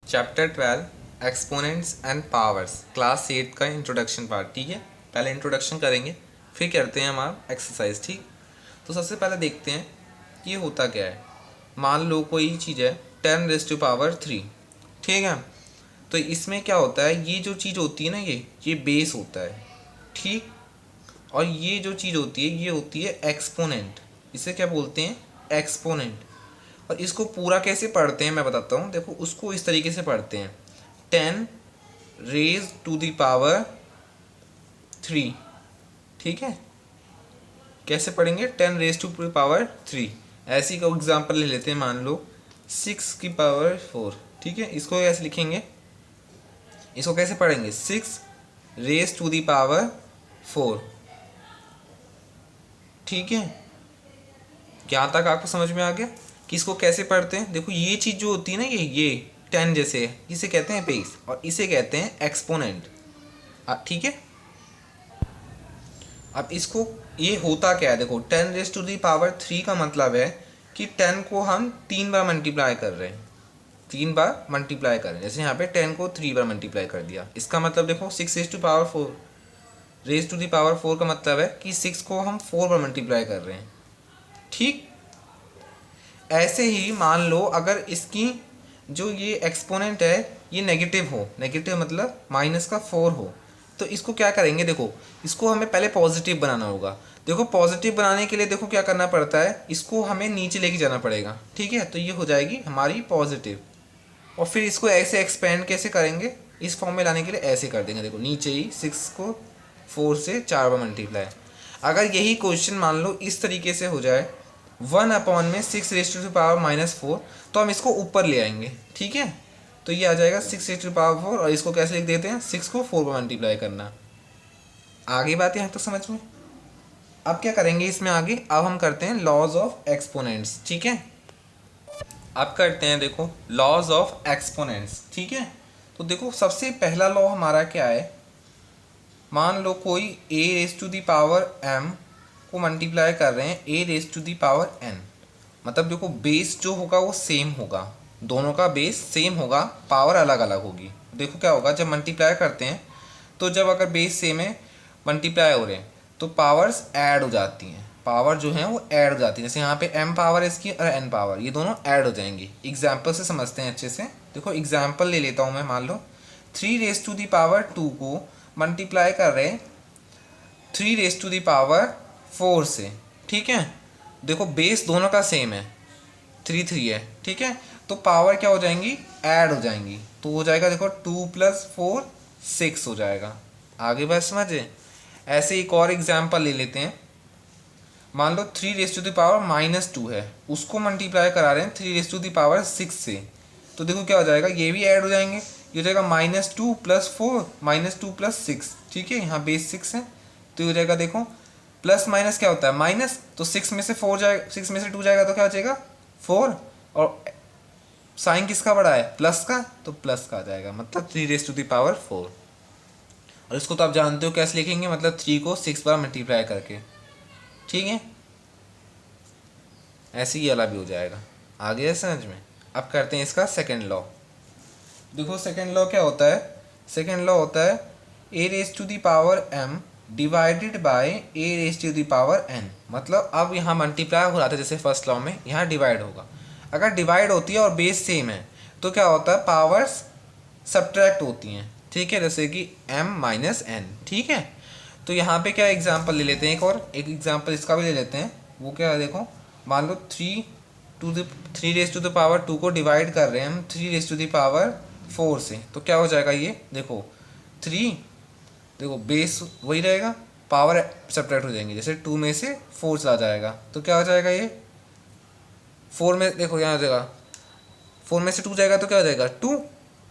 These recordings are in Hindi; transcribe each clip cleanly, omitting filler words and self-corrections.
Chapter 12 exponents and powers class 8 का इंट्रोडक्शन पार्ट। ठीक है, पहले इंट्रोडक्शन करेंगे फिर करते हैं हमारा एक्सरसाइज। ठीक, तो सबसे पहले देखते हैं कि ये होता क्या है। मान लो कोई चीज़ है 10⁻3। ठीक है, तो इसमें क्या होता है, ये जो चीज़ होती है ना, ये बेस होता है। ठीक, और ये जो चीज़ होती है ये होती है एक्सपोनेंट। इसे क्या बोलते हैं, एक्सपोनेंट। और इसको पूरा कैसे पढ़ते हैं मैं बताता हूँ। देखो, उसको इस तरीके से पढ़ते हैं 10⁻3। ठीक है, कैसे पढ़ेंगे 10⁻3। ऐसी का एग्जाम्पल ले लेते हैं, मान लो 6⁻4। ठीक है, इसको कैसे लिखेंगे, इसको कैसे पढ़ेंगे 6⁻4। ठीक है, यहाँ तक आपको समझ में आ गया कि इसको कैसे पढ़ते हैं। देखो, ये चीज़ जो होती है ना, ये 10 जैसे है, इसे कहते हैं बेस और इसे कहते हैं एक्सपोनेंट। ठीक है, अब इसको ये होता क्या है, देखो 10⁻3 का मतलब है कि 10 को हम 3 बार मल्टीप्लाई कर रहे हैं, 3 बार मल्टीप्लाई कर रहे हैं। जैसे यहाँ पे 10 को 3 बार मल्टीप्लाई कर दिया, इसका मतलब देखो 6⁻4। रेज टू दी पावर 4 का मतलब है कि 6 को हम 4 बार मल्टीप्लाई कर रहे हैं। ठीक, ऐसे ही मान लो अगर इसकी जो ये एक्सपोनेंट है ये नेगेटिव हो, नेगेटिव मतलब -4 हो, तो इसको क्या करेंगे, देखो इसको हमें पहले पॉजिटिव बनाना होगा। देखो, पॉजिटिव बनाने के लिए देखो क्या करना पड़ता है, इसको हमें नीचे लेके जाना पड़ेगा। ठीक है, तो ये हो जाएगी हमारी पॉजिटिव। और फिर इसको ऐसे एक्सपेंड कैसे करेंगे, इस फॉर्म में लाने के लिए ऐसे कर देंगे। देखो, नीचे ही 6 को 4 से 4 बार मल्टीप्लाई। अगर यही क्वेश्चन मान लो इस तरीके से हो जाए 1/6⁻4, तो हम इसको ऊपर ले आएंगे। ठीक है, तो ये आ जाएगा 6⁻4 और इसको कैसे लिख देते हैं, 6 को 4 पर मल्टीप्लाई करना। आगे बात यहाँ तक समझ में। अब क्या करेंगे इसमें आगे, अब हम करते हैं लॉज ऑफ एक्सपोनेंट्स। ठीक है, अब करते हैं देखो लॉज ऑफ एक्सपोनेंट्स। ठीक है, तो देखो सबसे पहला लॉ हमारा क्या है, मान लो कोई a⁻m को मल्टीप्लाई कर रहे हैं a⁻n। मतलब देखो बेस जो होगा वो सेम होगा, दोनों का बेस सेम होगा, पावर अलग अलग होगी। देखो क्या होगा, जब मल्टीप्लाई करते हैं तो जब अगर बेस सेम है, मल्टीप्लाई हो रहे हैं, तो पावर्स ऐड हो जाती हैं। पावर जो है वो ऐड हो जाती है। जैसे यहाँ पे m पावर इसकी और n पावर, ये दोनों ऐड हो जाएंगी। एग्जाम्पल से समझते हैं अच्छे से। देखो एग्जाम्पल ले लेता हूँ मैं, मान लो 3⁻2 को मल्टीप्लाई कर रहे हैं 3⁻4 से। ठीक है, देखो बेस दोनों का सेम है, 3 है। ठीक है, तो पावर क्या हो जाएंगी, ऐड हो जाएंगी। तो हो जाएगा देखो 2 + 4 6 हो जाएगा। आगे बात समझे। ऐसे एक और एग्जाम्पल ले लेते हैं, मान लो 3⁻2 है, उसको मल्टीप्लाई करा रहे हैं 3⁻6 से। तो देखो क्या हो जाएगा, ये भी ऐड हो जाएंगे। ये हो जाएगा -2 + 4 -2 + 6। ठीक है, यहाँ बेस 6 है, तो ये हो जाएगा देखो प्लस माइनस क्या होता है माइनस, तो 6 में से 4 जाएगा, 6 में से 2 जाएगा तो क्या हो जाएगा 4। और साइन किसका बड़ा है, प्लस का, तो प्लस का आ जाएगा, मतलब 3⁻4। और इसको तो आप जानते हो कैसे लिखेंगे, मतलब 3 को 6 बार मल्टीप्लाई करके। ठीक है, ऐसे ही वाला भी हो जाएगा। आगे है समझ में। अब करते हैं इसका सेकेंड लॉ। देखो सेकेंड लॉ क्या होता है, सेकेंड लॉ होता है a⁻m डिवाइडेड बाय a⁻n। मतलब अब यहाँ मल्टीप्लाई हो रहा था जैसे फर्स्ट लॉ में, यहाँ डिवाइड होगा। अगर डिवाइड होती है और बेस सेम है तो क्या होता है, पावर्स सब्ट्रैक्ट होती हैं। ठीक है, जैसे कि m - n। ठीक है, तो यहाँ पे क्या एग्जांपल ले लेते हैं, एक एग्जांपल इसका भी ले लेते हैं। वो क्या है, देखो मान लो 3⁻2 को डिवाइड कर रहे हैं हम 3⁻4 से, तो क्या हो जाएगा, ये देखो 3, देखो बेस वही रहेगा, पावर सब्ट्रैक्ट हो जाएंगे। जैसे 2 में से 4 चला जाएगा तो क्या हो जाएगा, ये 4 में देखो यहाँ हो जाएगा 4 में से 2 जाएगा तो क्या हो जाएगा 2,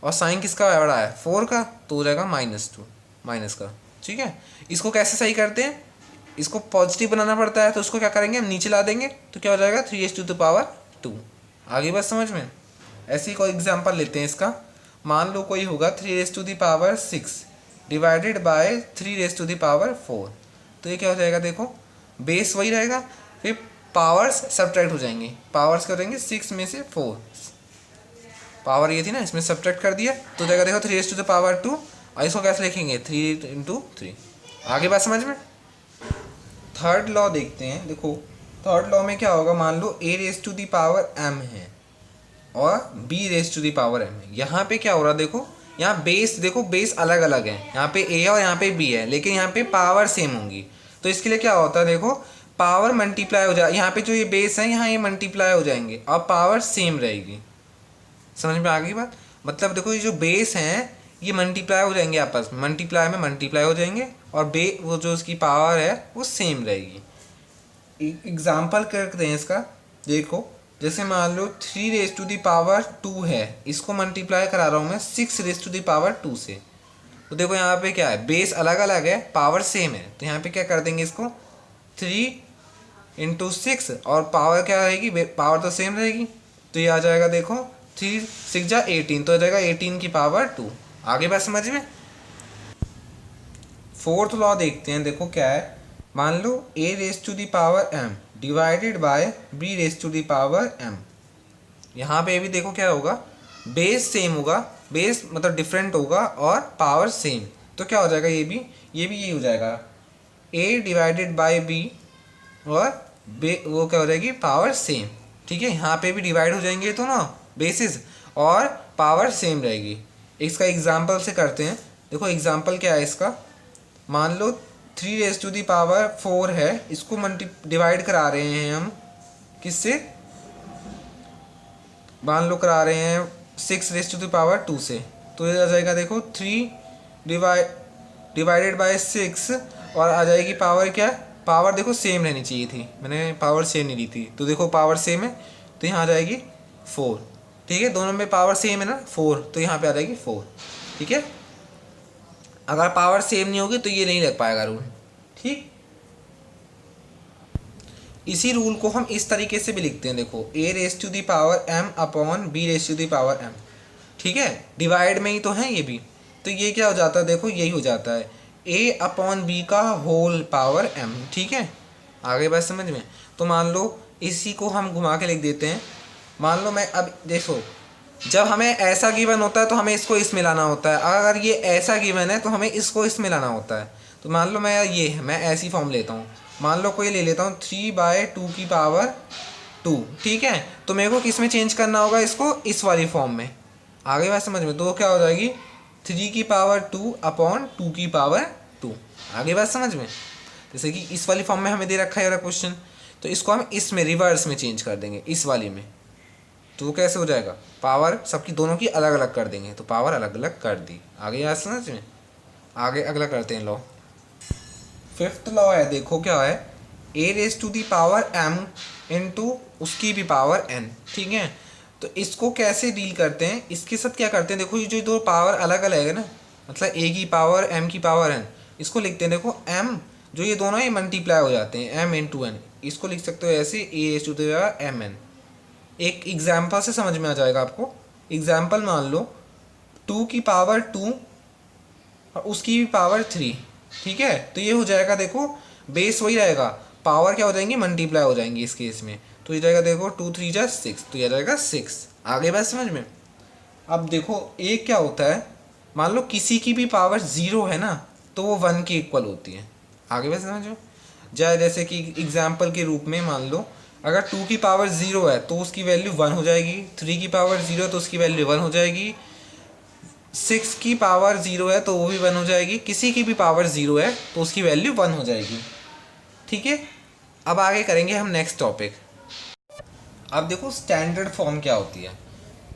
और साइन किसका बड़ा है 4 का, तो हो जाएगा -2 माइनस का। ठीक है, इसको कैसे सही करते हैं, इसको पॉजिटिव बनाना पड़ता है, तो उसको क्या करेंगे हम नीचे ला देंगे, तो क्या हो जाएगा 3⁻2। आगे बात समझ में। ऐसे ही कोई एग्जांपल लेते हैं इसका, मान लो कोई होगा 3⁻6 डिवाइडेड बाय 3⁻4। तो ये क्या हो जाएगा, देखो बेस वही रहेगा, फिर पावर्स सब्ट्रैक्ट हो जाएंगे। पावर्स क्या हो जाएंगे, 6 में से 4, पावर ये थी ना, इसमें सब्ट्रैक्ट कर दिया तो जाएगा देखो 3 रेज़ टू द पावर 2, और इसको कैसे लिखेंगे 3 इंटू 3। आगे बात समझ में। थर्ड लॉ देखते हैं। देखो थर्ड लॉ में क्या होगा, मान लो a raise to the power m है और b raise to the power m है। यहाँ पे क्या हो रहा है, देखो यहाँ बेस, देखो बेस अलग अलग है, यहाँ पे a है और यहाँ पे b है, लेकिन यहाँ पे पावर सेम होंगी। तो इसके लिए क्या होता है, देखो पावर मल्टीप्लाई हो जाए, यहाँ पे जो ये बेस है यहाँ ये मल्टीप्लाई हो जाएंगे और पावर सेम रहेगी। समझ में आ गई बात। मतलब देखो ये जो बेस हैं ये मल्टीप्लाई हो जाएंगे आपस में, मल्टीप्लाई में मल्टीप्लाई हो जाएंगे और वो जो उसकी पावर है वो सेम रहेगी। एग्जाम्पल करते हैं इसका। देखो जैसे मान लो 3 रेज़ टू द पावर 2 है, इसको मल्टीप्लाई करा रहा हूँ मैं 6 रेज़ टू द पावर 2 से। तो देखो यहाँ पे क्या है, बेस अलग अलग है, पावर सेम है, तो यहाँ पे क्या कर देंगे इसको 3 इंटू 6 और पावर क्या रहेगी, पावर तो सेम रहेगी। तो ये आ जाएगा देखो 3 6 जा 18, तो आ जाएगा 18 की पावर 2। आगे बात समझ में। फोर्थ लॉ देखते हैं। देखो क्या है, मान लो a raise to the power m divided by b raise to the power m। यहाँ पे भी देखो क्या होगा, बेस सेम होगा, बेस मतलब डिफरेंट होगा और पावर सेम, तो क्या हो जाएगा ये भी यही हो जाएगा a डिवाइडेड बाय b और वो क्या हो जाएगी पावर सेम। ठीक है, यहाँ पे भी डिवाइड हो जाएंगे तो ना बेसिस और पावर सेम रहेगी। इसका एग्जाम्पल से करते हैं। देखो एग्जाम्पल क्या है इसका, मान लो 3 रेज़ टू दी पावर 4 है, इसको डिवाइड करा रहे हैं हम किससे, मान लो करा रहे हैं 6 रेज़ टू दी पावर 2 से। तो ये आ जाएगा देखो 3 डिवाइडेड बाय 6 और आ जाएगी पावर क्या, पावर देखो सेम रहनी चाहिए थी, मैंने पावर सेम नहीं ली थी, तो देखो पावर सेम है तो यहाँ आ जाएगी 4। ठीक है, दोनों में पावर सेम है ना 4, तो यहाँ पे आ जाएगी 4। ठीक है, अगर पावर सेम नहीं होगी तो ये नहीं लग पाएगा रूल। ठीक, इसी रूल को हम इस तरीके से भी लिखते हैं। देखो a raise to the power m upon b raise to the power m। ठीक है, डिवाइड में ही तो है ये भी, तो ये क्या हो जाता है, देखो यही हो जाता है a अपॉन b का होल पावर m। ठीक है, आगे बात समझ में। तो मान लो इसी को हम घुमा के लिख देते हैं। मान लो मैं अब देखो, जब हमें ऐसा गिवन होता है तो हमें इसको इसमें लाना होता है, अगर ये ऐसा गिवन है तो हमें इसको इसमें लाना होता है। तो मान लो मैं ऐसी फॉर्म लेता हूँ, मान लो कोई ले लेता हूँ 3/2 की पावर 2। ठीक है, तो मेरे को किस में चेंज करना होगा, इसको इस वाली फॉर्म में। आगे बात समझ में। तो क्या हो जाएगी 3 की पावर 2 अपॉन 2 की पावर 2। आगे बात समझ में। जैसे कि इस वाली फॉर्म में हमें दे रखा है क्वेश्चन, तो इसको हम इसमें रिवर्स में चेंज कर देंगे, इस वाली में। तो कैसे हो जाएगा, पावर सबकी दोनों की अलग अलग कर देंगे, तो पावर अलग अलग कर दी। आगे बात समझ में। आगे अगला करते हैं लॉ। फिफ्थ लॉ है, देखो क्या है, a raise to the power m into उसकी भी पावर n। ठीक है, तो इसको कैसे डील करते हैं, इसके साथ क्या करते हैं, देखो ये जो दो पावर अलग अलग है ना, मतलब a की पावर m की पावर n, इसको लिखते हैं देखो m, जो ये दोनों ही मल्टीप्लाई हो जाते हैं m इंटू n, इसको लिख सकते हो ऐसे a raise to the power m n। एक एग्जाम्पल से समझ में आ जाएगा आपको। एग्जाम्पल मान लो 2 की पावर 2 और उसकी भी पावर 3। ठीक है, तो ये हो जाएगा, देखो बेस वही रहेगा, पावर क्या हो जाएंगी मल्टीप्लाई हो जाएंगी इस केस में। तो ये जाएगा देखो 2 3 जा 6, तो ये जाएगा 6। आगे बात समझ में। अब देखो एक क्या होता है, मान लो किसी की भी पावर 0 है ना, तो वो 1 के इक्वल होती है। आगे बात समझ में। जैसे कि एग्जाम्पल के रूप में मान लो अगर 2 की पावर 0 है तो उसकी वैल्यू 1 हो जाएगी, 3 की पावर 0 है तो उसकी वैल्यू 1 हो जाएगी, 6 की पावर 0 है तो वो भी 1 हो जाएगी, किसी की भी पावर 0 है तो उसकी वैल्यू 1 हो जाएगी। ठीक है, अब आगे करेंगे हम नेक्स्ट टॉपिक। अब देखो स्टैंडर्ड फॉर्म क्या होती है।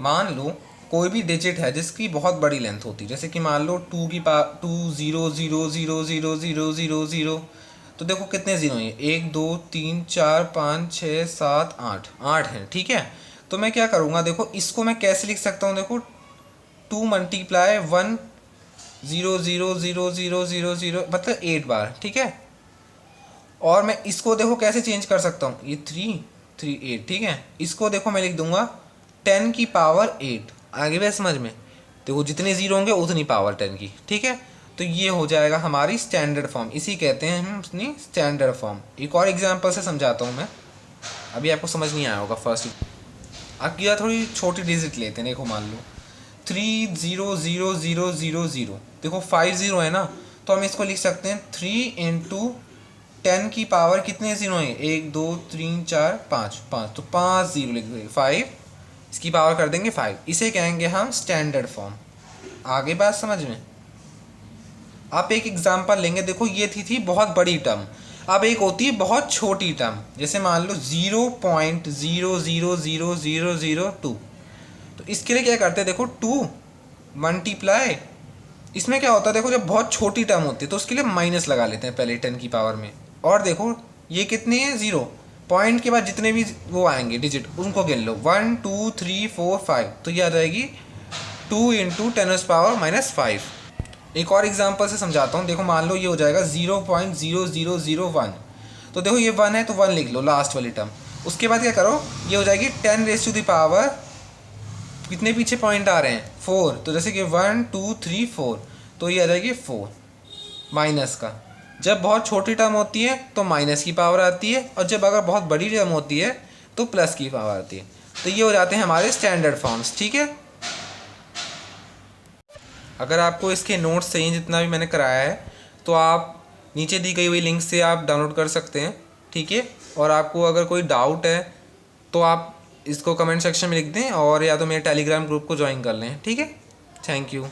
मान लो कोई भी डिजिट है जिसकी बहुत बड़ी लेंथ होती है, जैसे कि मान लो 2 की पावर 2 0 0 0 0 0 0 0, तो देखो कितने जीरो हैं, 1 2 3 4 5 6 7 8 8 हैं। ठीक है, तो मैं क्या करूँगा, देखो इसको मैं कैसे लिख सकता हूँ, देखो 2 मल्टीप्लाई 1 0 0 0 0 0 0 मतलब 8 बार। ठीक है, और मैं इसको देखो कैसे चेंज कर सकता हूँ, ये 3 3 8। ठीक है, इसको देखो मैं लिख दूंगा 10 की पावर 8। आगे बात समझ में। देखो जितने जीरो होंगे उतनी पावर 10 की। ठीक है, तो ये हो जाएगा हमारी स्टैंडर्ड फॉर्म, इसी कहते हैं हम अपनी स्टैंडर्ड फॉर्म। एक और एग्जांपल से समझाता हूँ मैं, अभी आपको समझ नहीं आया होगा फर्स्ट। अब क्या थोड़ी छोटी डिजिट लेते हैं, देखो मान लो 3000000। देखो 50 है ना, तो हम इसको लिख सकते हैं 3 इंटू 10 की पावर कितने जीरो हैं, 1 2 3 4 5, तो 5 जीरो लिख देंगे, 5 इसकी पावर कर देंगे 5। इसे कहेंगे हम स्टैंडर्ड फॉर्म। आगे बात समझ में। आप एक एग्जांपल लेंगे, देखो ये थी बहुत बड़ी टर्म। अब एक होती है बहुत छोटी टर्म, जैसे मान लो 0.000002। तो इसके लिए क्या करते हैं, देखो 2 मल्टीप्लाई, इसमें क्या होता है देखो, जब बहुत छोटी टर्म होती है तो उसके लिए माइनस लगा लेते हैं पहले 10 की पावर में। और देखो ये कितनी है, 0, पॉइंट के बाद जितने भी वो आएंगे डिजिट उनको गिन लो, 1 2 3 4 5, तो ये आ जाएगी 2 इंटू 10⁻⁻5। एक और एग्जांपल से समझाता हूँ, देखो मान लो ये हो जाएगा 0.0001। तो देखो ये 1 है तो 1 लिख लो लास्ट वाली टर्म। उसके बाद क्या करो, ये हो जाएगी 10⁻⁻, कितने पीछे पॉइंट आ रहे हैं, 4, तो जैसे कि 1 2 3 4, तो ये आ जाएगी 4 माइनस का। जब बहुत छोटी टर्म होती है तो माइनस की पावर आती है, और जब अगर बहुत बड़ी टर्म होती है तो प्लस की पावर आती है। तो ये हो जाते हैं हमारे स्टैंडर्ड फॉर्म्स, ठीक है। अगर आपको इसके नोट्स चाहिए जितना भी मैंने कराया है, तो आप नीचे दी गई हुई लिंक से आप डाउनलोड कर सकते हैं, ठीक है। और आपको अगर कोई डाउट है तो आप इसको कमेंट सेक्शन में लिख दें, और या तो मेरे टेलीग्राम ग्रुप को ज्वाइन कर लें, ठीक है। Thank you.